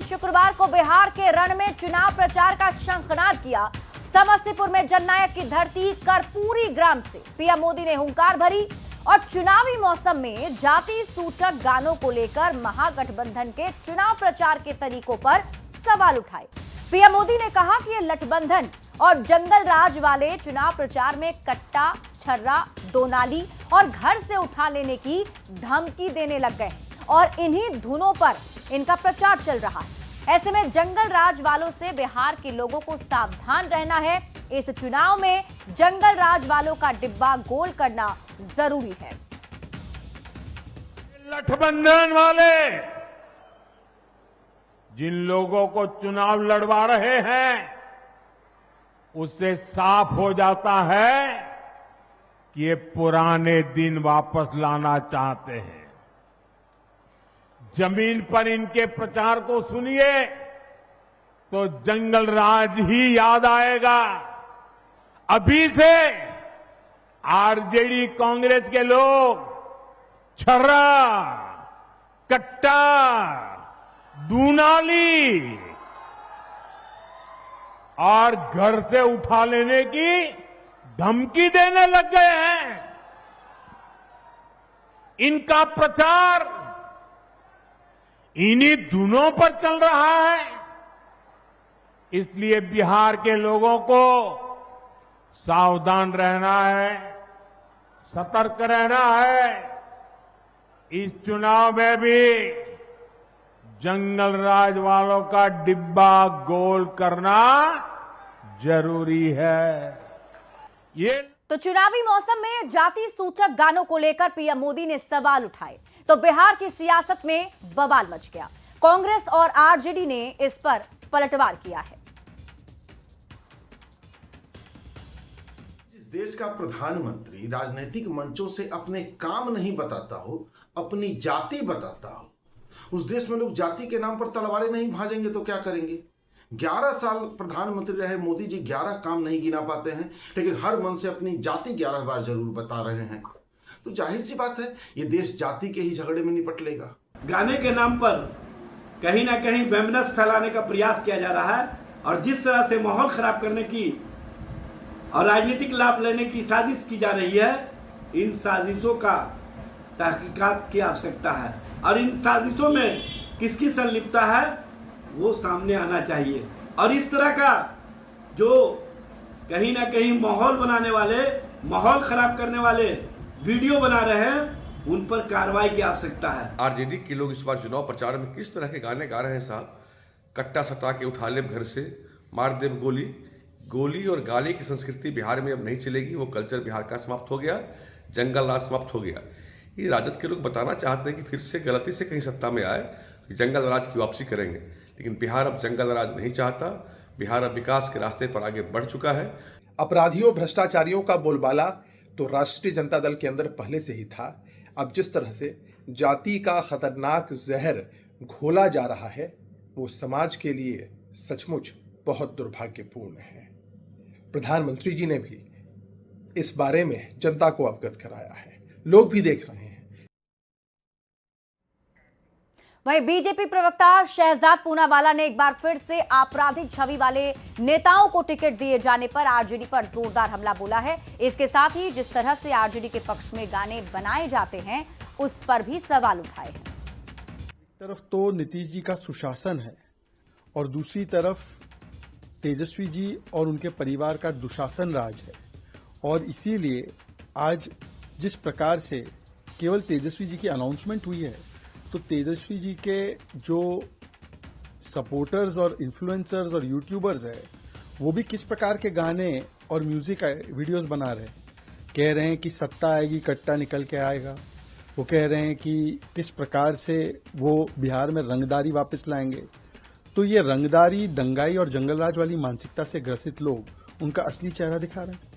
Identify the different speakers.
Speaker 1: शुक्रवार को बिहार के रण में चुनाव प्रचार का शंखनाद किया। समस्तीपुर में जननायक की धरती कर्पूरी ग्राम से पीएम मोदी ने हुंकार भरी और चुनावी मौसम में जाति सूचक गानों को लेकर महागठबंधन के चुनाव प्रचार के तरीकों पर सवाल उठाए। पीएम मोदी ने कहा कि ये गठबंधन और जंगल राज वाले चुनाव प्रचार में कट्टा, छर्रा, दोनाली और घर से उठा लेने की धमकी देने लग गए और इन्हीं धुनों पर इनका प्रचार चल रहा है। ऐसे में जंगल राज वालों से बिहार के लोगों को सावधान रहना है। इस चुनाव में जंगल राज वालों का डिब्बा गोल करना जरूरी है।
Speaker 2: गठबंधन वाले जिन लोगों को चुनाव लड़वा रहे हैं उससे साफ हो जाता है कि ये पुराने दिन वापस लाना चाहते हैं। जमीन पर इनके प्रचार को सुनिए तो जंगल राज ही याद आएगा। अभी से आरजेडी कांग्रेस के लोग छर्रा, कट्टा, दूनाली और घर से उठा लेने की धमकी देने लग गए हैं। इनका प्रचार इन्हीं धुनों पर चल रहा है। इसलिए बिहार के लोगों को सावधान रहना है, सतर्क रहना है। इस चुनाव में भी जंगल राज वालों का डिब्बा गोल करना जरूरी है।
Speaker 1: तो चुनावी मौसम में जाति सूचक गानों को लेकर पीएम मोदी ने सवाल उठाए तो बिहार की सियासत में बवाल मच गया। कांग्रेस और आरजेडी ने इस पर पलटवार किया है।
Speaker 3: जिस देश का प्रधानमंत्री राजनीतिक मंचों से अपने काम नहीं बताता हो, अपनी जाति बताता हो, उस देश में लोग जाति के नाम पर तलवारें नहीं भाजेंगे तो क्या करेंगे? 11 साल प्रधानमंत्री रहे मोदी जी, 11 काम नहीं गिना पाते हैं, लेकिन हर मन से अपनी जाति 11 बार जरूर बता रहे हैं। तो जाहिर सी बात है ये देश जाति के ही झगड़े में निपट लेगा।
Speaker 4: गाने के नाम पर कहीं ना कहीं वेमनस फैलाने का प्रयास किया जा रहा है और जिस तरह से माहौल खराब करने की और राजनीतिक लाभ लेने की साजिश की जा रही है, इन साजिशों का तहकीकात की आवश्यकता है और इन साजिशों में किसकी संलिप्तता है वो सामने आना चाहिए। और इस तरह का जो कहीं ना कहीं माहौल बनाने वाले, माहौल खराब करने वाले वीडियो बना रहे हैं, उन पर कार्रवाई की आवश्यकता है।
Speaker 5: आरजेडी के लोग इस बार चुनाव प्रचार में किस तरह के गाने गा रहे हैं साहब? कट्टा सटा के उठा ले घर से, मार दे गोली। गोली और गाली की संस्कृति बिहार में अब नहीं चलेगी। वो कल्चर बिहार का समाप्त हो गया, जंगल राज समाप्त हो गया। ये राजद के लोग बताना चाहते हैं कि फिर से गलती से कहीं सत्ता में आए तो जंगल राज की वापसी करेंगे, लेकिन बिहार अब जंगल राज नहीं चाहता। बिहार अब विकास के रास्ते पर आगे बढ़ चुका है।
Speaker 6: अपराधियों, भ्रष्टाचारियों का बोलबाला तो राष्ट्रीय जनता दल के अंदर पहले से ही था। अब जिस तरह से जाति का खतरनाक जहर घोला जा रहा है वो समाज के लिए सचमुच बहुत दुर्भाग्यपूर्ण है। प्रधानमंत्री जी ने भी इस बारे में जनता को अवगत कराया है, लोग भी देख रहे हैं।
Speaker 1: वहीं बीजेपी प्रवक्ता शहजाद पूनावाला ने एक बार फिर से आपराधिक छवि वाले नेताओं को टिकट दिए जाने पर आरजेडी पर जोरदार हमला बोला है। इसके साथ ही जिस तरह से आरजेडी के पक्ष में गाने बनाए जाते हैं उस पर भी सवाल उठाए हैं।
Speaker 7: एक तरफ तो नीतीश जी का सुशासन है और दूसरी तरफ तेजस्वी जी और उनके परिवार का दुशासन राज है और इसीलिए आज जिस प्रकार से केवल तेजस्वी जी की अनाउंसमेंट हुई है तो तेजस्वी जी के जो सपोर्टर्स और इन्फ्लुएंसर्स और यूट्यूबर्स हैं वो भी किस प्रकार के गाने और म्यूजिक वीडियोस बना रहे हैं। कह रहे हैं कि सत्ता आएगी कट्टा निकल के आएगा। वो कह रहे हैं कि किस प्रकार से वो बिहार में रंगदारी वापस लाएंगे। तो ये रंगदारी, दंगाई और जंगलराज वाली मानसिकता से ग्रसित लोग उनका असली चेहरा दिखा रहे हैं।